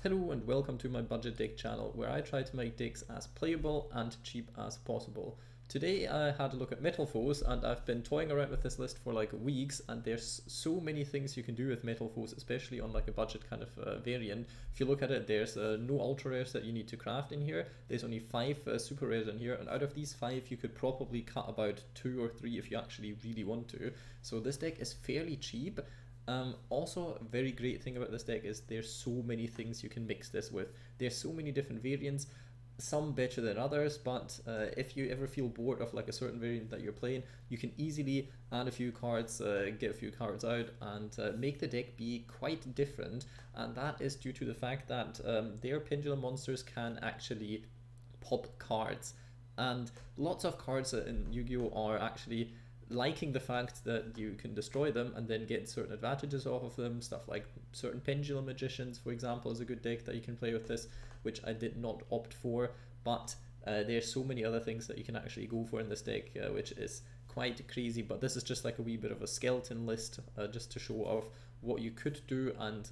Hello and welcome to my budget deck channel where I try to make decks as playable and cheap as possible. Today I had a look at Metalfoes and I've been toying around with this list for like weeks, and there's so many things you can do with Metalfoes, especially on like a budget kind of variant. If you look at it, there's no ultra rares that you need to craft in here. There's only 5 super rares in here, and out of these 5 you could probably cut about 2 or 3 if you actually really want to. So this deck is fairly cheap. Also, a very great thing about this deck is there's so many things you can mix this with. There's so many different variants, some better than others, but if you ever feel bored of like a certain variant that you're playing, you can easily add a few cards, get a few cards out, and make the deck be quite different. And that is due to the fact that their Pendulum monsters can actually pop cards. And lots of cards in Yu-Gi-Oh! Are actually liking the fact that you can destroy them and then get certain advantages off of them. Stuff like certain Pendulum Magicians, for example, is a good deck that you can play with this, which I did not opt for, but there's so many other things that you can actually go for in this deck, which is quite crazy. But this is just like a wee bit of a skeleton list, just to show off what you could do, and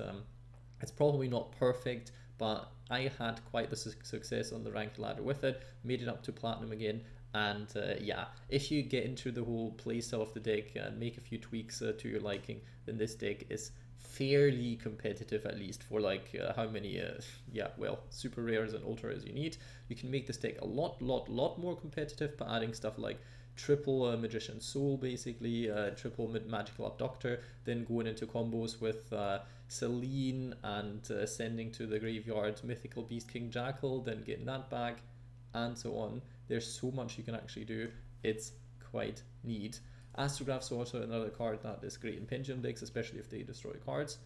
it's probably not perfect, but I had quite the success on the ranked ladder with it, made it up to platinum again. And yeah, if you get into the whole playstyle of the deck and make a few tweaks to your liking, then this deck is fairly competitive, at least for like how many yeah, well, super rares and ultra rares you need. You can make this deck a lot more competitive by adding stuff like triple Magician Soul, basically triple Magical Abductor, then going into combos with Celine and sending to the graveyard Mythical Beast King Jackal, then getting that back, and so on. There's so much you can actually do. It's quite neat. Astrograph's also another card that is great in Pendulum decks, especially if they destroy cards.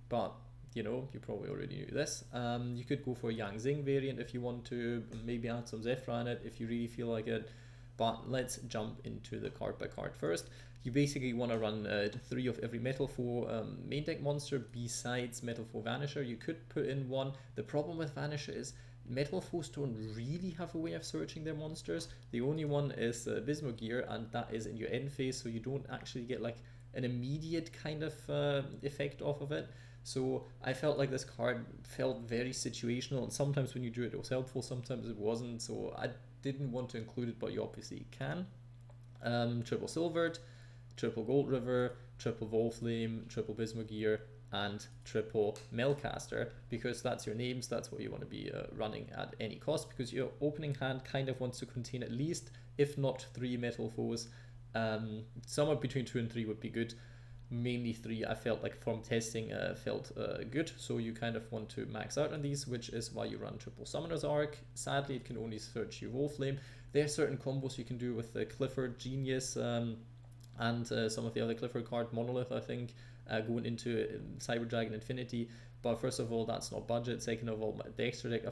But you know, you probably already knew this. You could go for a Yang Zing variant if you want to, maybe add some Zephyr in it if you really feel like it. But let's jump into the card by card first. You basically want to run 3 of every Metalfoe main deck monster besides Metalfoe Vanisher. You could put in 1. The problem with Vanisher is Metalfoes don't really have a way of searching their monsters. The only one is Bismugear, and that is in your end phase, so you don't actually get like an immediate kind of effect off of it. So I felt like this card felt very situational, and sometimes when you drew it, it was helpful, sometimes it wasn't. So I didn't want to include it, but you obviously can. Triple Silvered, triple Gold River, triple Volflame, triple Bismugear, and triple Melcaster, because that's your names, that's what you want to be running at any cost, because your opening hand kind of wants to contain at least, if not 3 Metalfoes. Somewhere between 2 and 3 would be good. Mainly 3, I felt like from testing felt good, so you kind of want to max out on these, which is why you run triple Summoner's Arc. Sadly, it can only search you Wolflame. There are certain combos you can do with Clifford, Genius, and some of the other Clifford card, Monolith, I think, going into Cyber Dragon Infinity. But first of all, that's not budget. Second of all, the extra deck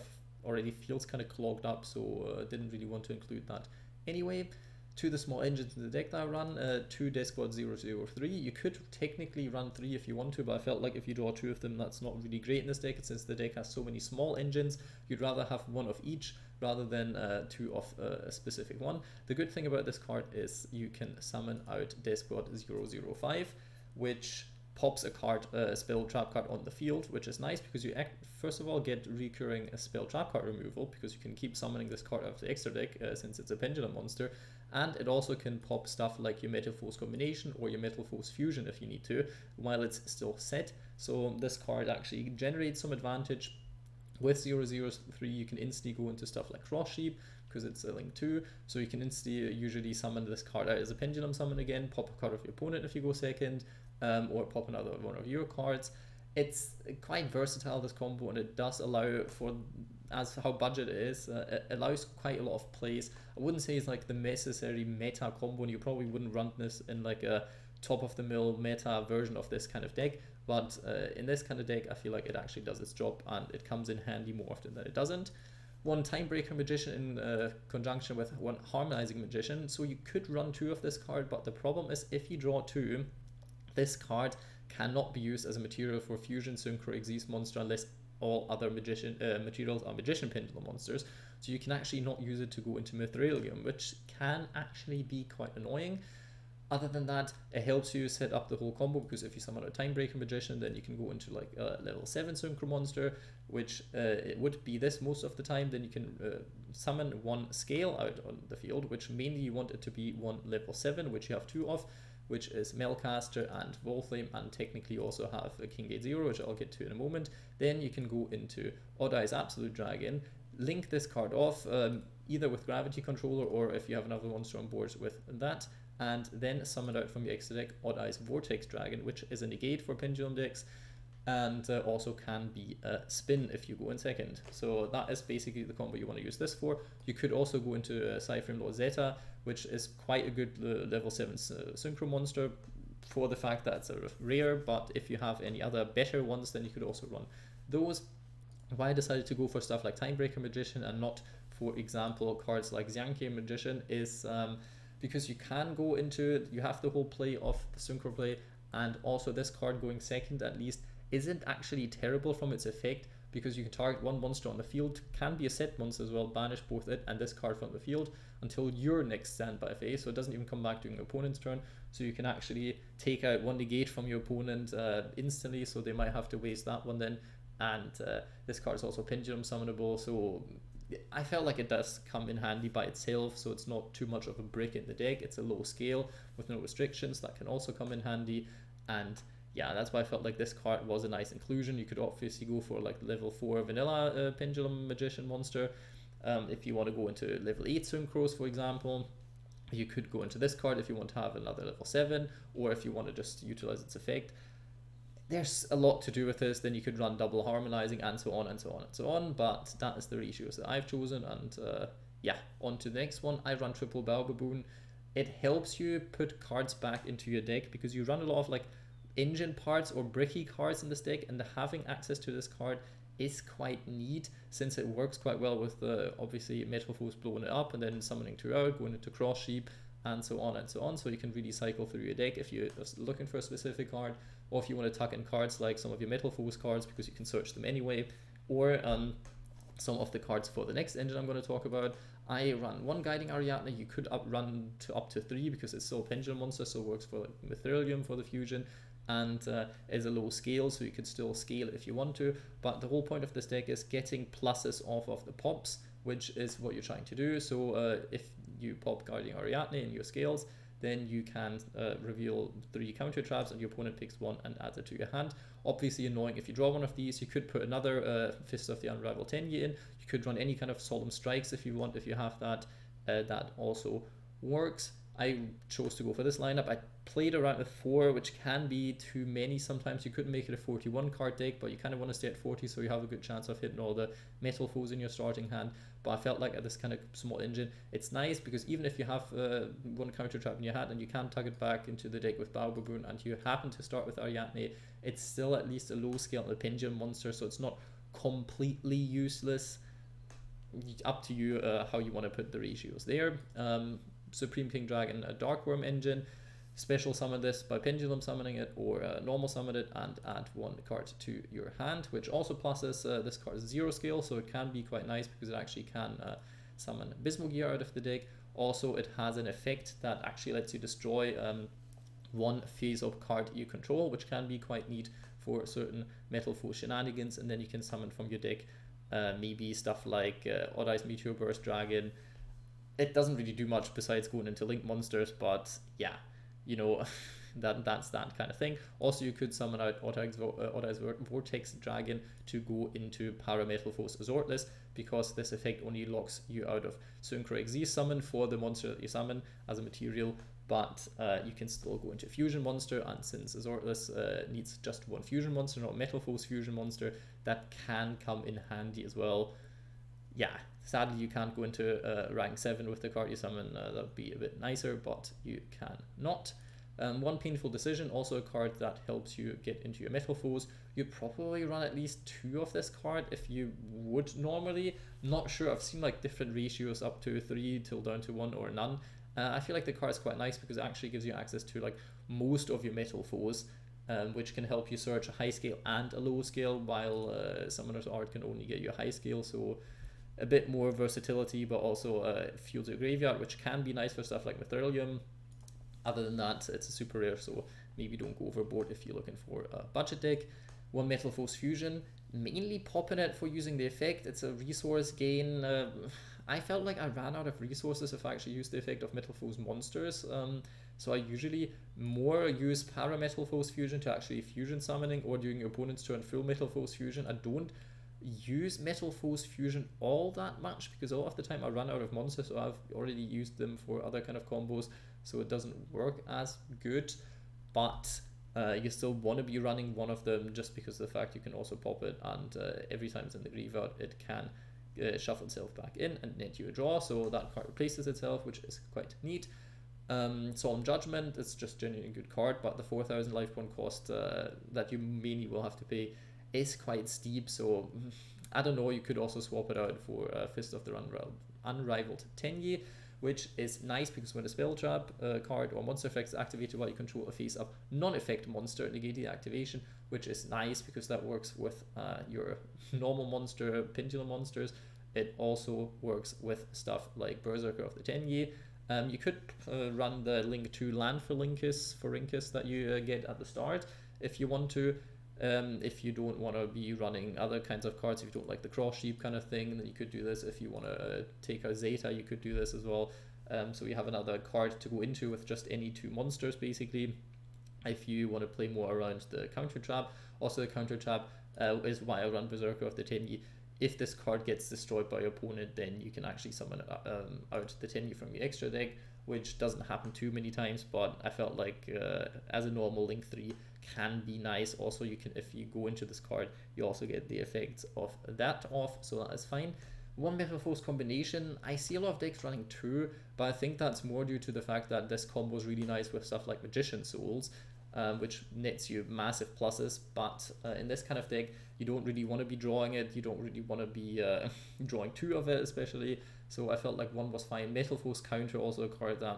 already feels kind of clogged up, so didn't really want to include that. Anyway, to the small engines in the deck that I run, 2 Discord 003. You could technically run 3 if you want to, but I felt like if you draw 2 of them, that's not really great in this deck. Since the deck has so many small engines, you'd rather have 1 of each rather than 2 of a specific one. The good thing about this card is you can summon out Discord 005, which pops a card, a spell trap card on the field, which is nice because you first of all get recurring spell trap card removal, because you can keep summoning this card out of the extra deck since it's a Pendulum monster, and it also can pop stuff like your Metalfoes combination or your Metalfoes fusion if you need to, while it's still set. So this card actually generates some advantage. With 003, you can instantly go into stuff like Cross Sheep, because it's a link 2, so you can instantly usually summon this card out as a Pendulum summon again, pop a card of your opponent if you go second, or pop another one of your cards. It's quite versatile, this combo, and it does allow for, as how budget it is, it allows quite a lot of plays. I wouldn't say it's like the necessary meta combo, and you probably wouldn't run this in like a top of the mill meta version of this kind of deck, but in this kind of deck I feel like it actually does its job, and it comes in handy more often than it doesn't. 1 Timebreaker Magician in conjunction with 1 Harmonizing Magician, so you could run 2 of this card, but the problem is if you draw 2, this card cannot be used as a material for Fusion, Synchro, Xyz monster unless all other materials are Magician Pendulum monsters. So you can actually not use it to go into Mithrilium, which can actually be quite annoying. Other than that, it helps you set up the whole combo, because if you summon a Timebreaker Magician, then you can go into like a level 7 Synchro Monster, which it would be this most of the time. Then you can summon one scale out on the field, which mainly you want it to be one level 7, which you have two of, which is Melcaster and Volflame, and technically also have a King Gate 0, which I'll get to in a moment. Then you can go into Odd Eyes Absolute Dragon, link this card off, either with Gravity Controller or if you have another monster on board with that, and then summon out from your extra deck Odd Eyes Vortex Dragon, which is a negate for Pendulum decks, and also can be a spin if you go in second. So that is basically the combo you want to use this for. You could also go into Cyframe Lord Zeta, which is quite a good level 7 Synchro Monster for the fact that it's a rare, but if you have any other better ones, then you could also run those. Why I decided to go for stuff like Timebreaker Magician and not, for example, cards like Xianqi Magician is because you can go into, you have the whole play of the Synchro play, and also this card going second at least isn't actually terrible from its effect, because you can target one monster on the field, can be a set monster as well, banish both it and this card from the field until your next standby phase, so it doesn't even come back during the opponent's turn. So you can actually take out one negate from your opponent instantly, so they might have to waste that one then. And this card is also Pendulum summonable, so I felt like it does come in handy by itself, so it's not too much of a brick in the deck. It's a low scale with no restrictions, that can also come in handy. And yeah, that's why I felt like this card was a nice inclusion. You could obviously go for like level 4 vanilla Pendulum Magician monster. If you want to go into level 8 Synchros, for example, you could go into this card if you want to have another level 7, or if you want to just utilize its effect. There's a lot to do with this. Then you could run double harmonizing and so on and so on and so on, but that is the ratios that I've chosen. And yeah, on to the next one. I run triple Baobaboon. It helps you put cards back into your deck because you run a lot of like engine parts or bricky cards in this deck, and having access to this card is quite neat, since it works quite well with obviously Metalfoes blowing it up and then summoning 2 out, going into Cross Sheep, and so on and so on. So you can really cycle through your deck if you're looking for a specific card, or if you want to tuck in cards like some of your Metalfoes cards because you can search them anyway, or some of the cards for the next engine I'm going to talk about. I run one Guiding Ariadne. You could run up to 3 because it's still a Pendulum monster, so it works for like Metalfoes for the fusion, and is a low scale, so you could still scale if you want to. But the whole point of this deck is getting pluses off of the pops, which is what you're trying to do. So if you pop Guardian Ariadne in your scales, then you can reveal 3 counter traps, and your opponent picks 1 and adds it to your hand. Obviously annoying if you draw one of these. You could put another Fist of the Unrivaled Tenyi in. You could run any kind of Solemn Strikes if you want, if you have that. That also works. I chose to go for this lineup. I played around with 4, which can be too many sometimes. You could make it a 41 card deck, but you kind of want to stay at 40 so you have a good chance of hitting all the Metalfoes in your starting hand. But I felt like at this kind of small engine, it's nice because even if you have one counter trap in your hand and you can tug it back into the deck with Baobaboon, and you happen to start with Ariadne, it's still at least a low scale on the Pendulum monster, so it's not completely useless. Up to you how you want to put the ratios there. Supreme King Dragon, a Dark Worm engine. Special summon this by Pendulum summoning it, or normal summon it and add 1 card to your hand, which also pluses this card is 0 scale, so it can be quite nice because it actually can summon Abysmal Gear out of the deck. Also, it has an effect that actually lets you destroy 1 face-up card you control, which can be quite neat for certain Metalfoes shenanigans, and then you can summon from your deck maybe stuff like Odd Eyes Meteor Burst Dragon. It doesn't really do much besides going into Link monsters, but yeah, you know, that's that kind of thing. Also, you could summon out Odd Eyes Vortex Dragon to go into Parametalfoes Azortless, because this effect only locks you out of Synchro Xyz summon for the monster that you summon as a material, but you can still go into Fusion Monster, and since Azortless needs just 1 Fusion Monster, not Metalfoes Fusion Monster, that can come in handy as well. Yeah, sadly you can't go into rank 7 with the card you summon. That would be a bit nicer, but you can not. One Painful Decision, also a card that helps you get into your Metalfoes. You probably run at least 2 of this card if you would normally. Not sure, I've seen like different ratios up to 3 till down to 1 or none. I feel like the card is quite nice because it actually gives you access to like most of your Metalfoes, which can help you search a high scale and a low scale, while Summoner's Art can only get you a high scale, so a bit more versatility, but also fuels your graveyard, which can be nice for stuff like Metalfoes. Other than that, it's a super rare, so maybe don't go overboard if you're looking for a budget deck. One Metalfoes Fusion, mainly popping it for using the effect. It's a resource gain. I felt like I ran out of resources if I actually used the effect of Metalfoes monsters. So I usually more use Para Metalfoes Fusion to actually fusion summoning, or during your opponent's turn full Metalfoes Fusion. I don't use Metalfoes Fusion all that much because a lot of the time I run out of monsters, so I've already used them for other kind of combos, so it doesn't work as good. But you still want to be running one of them just because of the fact you can also pop it, and every time it's in the graveyard it can shuffle itself back in and net you a draw, so that card replaces itself, which is quite neat. Solemn Judgment, it's just genuinely a good card, but the 4,000 life point cost that you mainly will have to pay is quite steep, so I don't know, you could also swap it out for Fist of the Unrivaled Tenyi, which is nice because when a spell trap card or monster effect is activated while you control a face-up non-effect monster, negate the activation, which is nice because that works with your normal monster, Pendulum monsters. It also works with stuff like Berserker of the Tenyi. You could run the link to land for Rinkus that you get at the start if you want to. If you don't want to be running other kinds of cards, if you don't like the cross sheep kind of thing, then you could do this. If you want to take out Zeta, you could do this as well. So you have another card to go into with just any two monsters basically. If you want to play more around the counter trap, also the counter trap is why I run Berserker of the Tenyi. If this card gets destroyed by your opponent, then you can actually summon out the Tenyi from your extra deck, which doesn't happen too many times, but I felt like as a normal Link 3 can be nice. Also, you can, if you go into this card, you also get the effects of that off, so that is fine. One Metalfoes combination, I see a lot of decks running 2, but I think that's more due to the fact that this combo is really nice with stuff like Magician Souls, which nets you massive pluses, but in this kind of deck, you don't really want to be drawing it, you don't really want to be drawing 2 of it especially, so I felt like 1 was fine. Metalfoes Counter, also a card that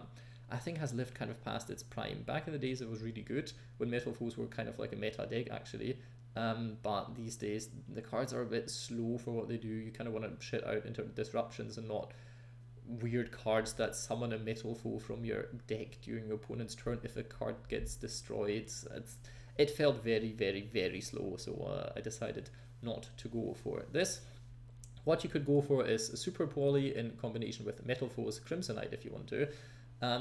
I think has lived kind of past its prime. Back in the days it was really good, when Metalfoes were kind of like a meta deck actually, but these days the cards are a bit slow for what they do. You kind of want to shit out into disruptions and not weird cards that summon a Metalfoe from your deck during your opponent's turn if a card gets destroyed. It felt very, very, very slow, so I decided not to go for this. What you could go for is Super Poly in combination with Metalfoes Crimsonite if you want to,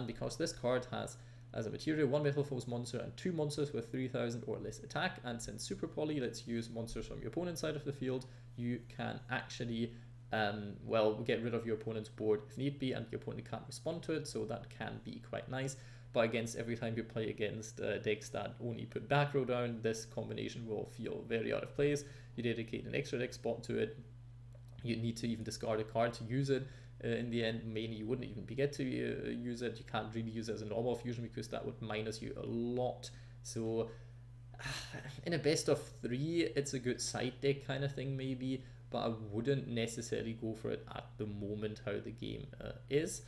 because this card has as a material 1 Metalfoes monster and 2 monsters with 3,000 or less attack, and since Super Poly lets you use monsters from your opponent's side of the field, you can actually get rid of your opponent's board if need be, and your opponent can't respond to it, so that can be quite nice. But against every time you play against decks that only put back row down, this combination will feel very out of place. You dedicate an extra deck spot to it, you need to even discard a card to use it. In the end, mainly you wouldn't even get to use it. You can't really use it as a normal fusion because that would minus you a lot. So in a best of 3, it's a good side deck kind of thing maybe, but I wouldn't necessarily go for it at the moment how the game is.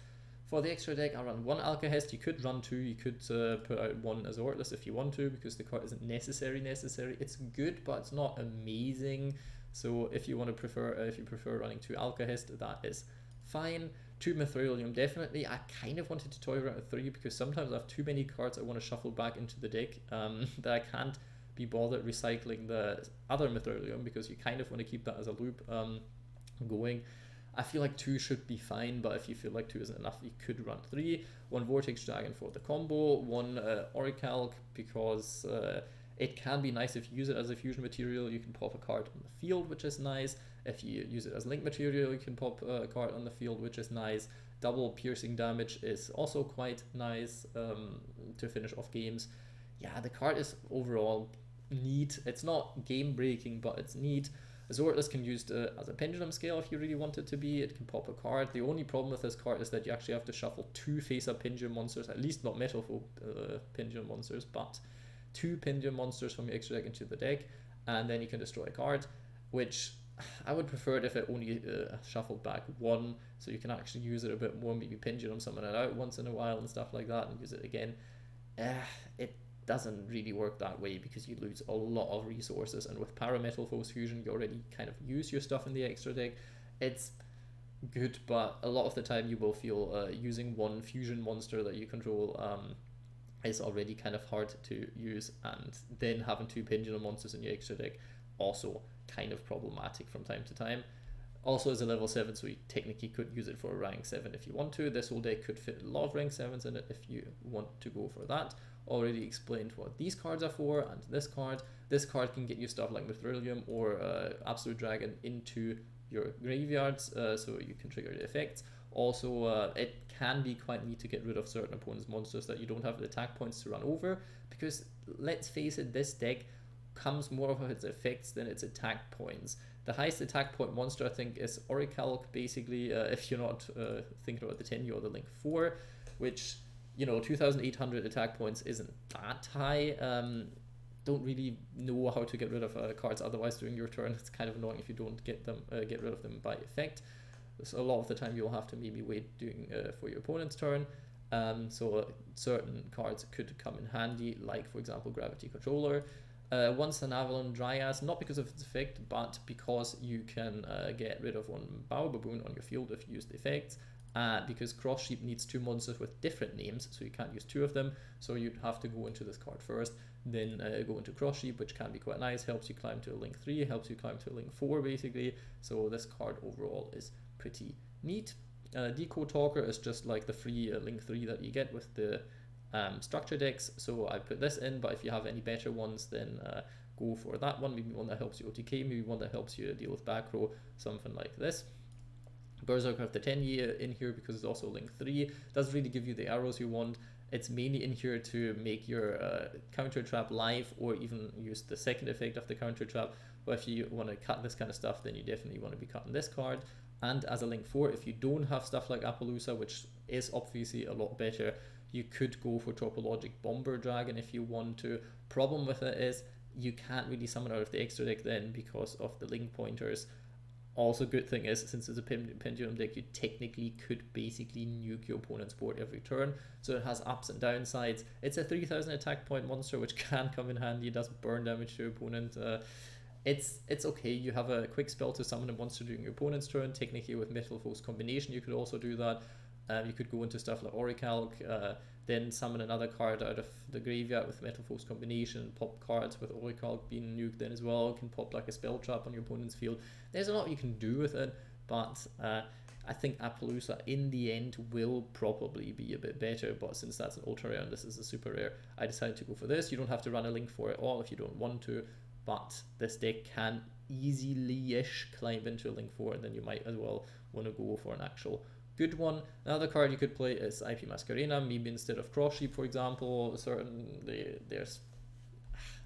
For the extra deck, I run 1 Alcahest. You could run 2. You could put out 1 Azortless if you want to, because the card isn't necessary. It's good, but it's not amazing. So if you prefer running 2 Alcahest, that is fine. 2 Mithrilium, definitely. I kind of wanted to toy around with 3 because sometimes I have too many cards I want to shuffle back into the deck that I can't be bothered recycling the other Mithrilium, because you kind of want to keep that as a loop going. I feel like 2 should be fine, but if you feel like 2 isn't enough, you could run 3. 1 Vortex Dragon for the combo, 1 Orichalc because it can be nice if you use it as a fusion material. You can pop a card on the field, which is nice. If you use it as link material, you can pop a card on the field, which is nice. Double piercing damage is also quite nice to finish off games. Yeah, the card is overall neat. It's not game breaking, but it's neat. Azortless can be used as a pendulum scale if you really want it to be. It can pop a card. The only problem with this card is that you actually have to shuffle 2 face-up pendulum monsters, at least not Metalfoe pendulum monsters, but 2 pendulum monsters from your extra deck into the deck, and then you can destroy a card, which I would prefer it if it only shuffled back 1, so you can actually use it a bit more, maybe pendulum summon it out once in a while and stuff like that, and use it again. It doesn't really work that way because you lose a lot of resources, and with Metalfoes Fusion you already kind of use your stuff in the extra deck. It's good, but a lot of the time you will feel using 1 fusion monster that you control is already kind of hard to use, and then having 2 Pendulum monsters in your extra deck also kind of problematic from time to time. Also is a level 7, so you technically could use it for a rank 7 if you want to. This whole deck could fit a lot of rank 7s in it if you want to go for that. Already explained what these cards are for, and this card. This card can get you stuff like Metalfoes or Absolute Dragon into your graveyards, so you can trigger the effects. Also, it can be quite neat to get rid of certain opponents' monsters that you don't have the attack points to run over, because let's face it, this deck comes more of its effects than its attack points. The highest attack point monster, I think, is Orichalc, basically, if you're not thinking about the 10 or the Link 4, which, you know, 2,800 attack points isn't that high. Don't really know how to get rid of cards otherwise during your turn. It's kind of annoying if you don't get rid of them by effect. So a lot of the time you'll have to maybe wait for your opponent's turn. So certain cards could come in handy, like for example Gravity Controller. Once an Avalon Dryas, not because of its effect, but because you can get rid of 1 Bow Baboon on your field if you use the effects. Because Cross Sheep needs 2 monsters with different names, so you can't use 2 of them, so you'd have to go into this card first, then go into Cross Sheep, which can be quite nice, helps you climb to a Link 3, helps you climb to a Link 4 basically, so this card overall is pretty neat. Decode Talker is just like the free Link 3 that you get with the structure decks, so I put this in, but if you have any better ones, then go for that one, maybe one that helps you OTK, maybe one that helps you deal with back row, something like this. Berserker of the 10 in here because it's also Link 3, doesn't really give you the arrows you want. It's mainly in here to make your counter trap live, or even use the second effect of the counter trap. But if you want to cut this kind of stuff, then you definitely want to be cutting this card. And as a Link 4, if you don't have stuff like Appaloosa, which is obviously a lot better, you could go for Topologic Bomber Dragon if you want to. Problem with it is you can't really summon out of the extra deck then because of the Link pointers. Also, good thing is, since it's a Pendulum deck, you technically could basically nuke your opponent's board every turn, so it has ups and downsides. It's a 3000 attack point monster, which can come in handy. It does burn damage to your opponent. It's okay. You have a quick spell to summon a monster during your opponent's turn. Technically, with Metalfoes combination, you could also do that. You could go into stuff like Orichalc, then summon another card out of the graveyard with Metalfoes combination, pop cards with Orichalc being nuked then as well, can pop like a spell trap on your opponent's field. There's a lot you can do with it, but I think Appaloosa in the end will probably be a bit better, but since that's an ultra rare and this is a super rare, I decided to go for this. You don't have to run a Link for it all if you don't want to, but this deck can easily-ish climb into a Link 4, and then you might as well want to go for an actual good one. Another card you could play is IP Masquerena, maybe instead of Cross Sheep, for example.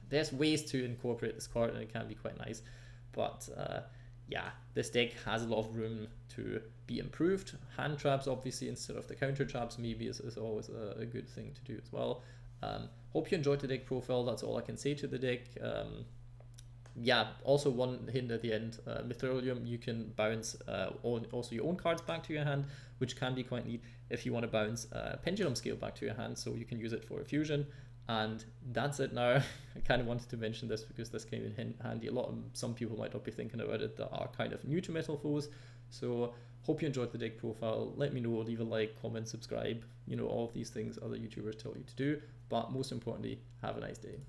There's ways to incorporate this card, and it can be quite nice. But yeah, this deck has a lot of room to be improved. Hand traps, obviously, instead of the counter traps, maybe is always a good thing to do as well. Hope you enjoyed the deck profile. That's all I can say to the deck. Yeah, also one hint at the end, Metalfoes, you can bounce also your own cards back to your hand, which can be quite neat if you want to bounce Pendulum Scale back to your hand, so you can use it for a fusion. And that's it now. I kind of wanted to mention this because this came in handy. Some people might not be thinking about it that are kind of new to Metalfoes. So hope you enjoyed the deck profile. Let me know, leave a like, comment, subscribe, you know, all of these things other YouTubers tell you to do. But most importantly, have a nice day.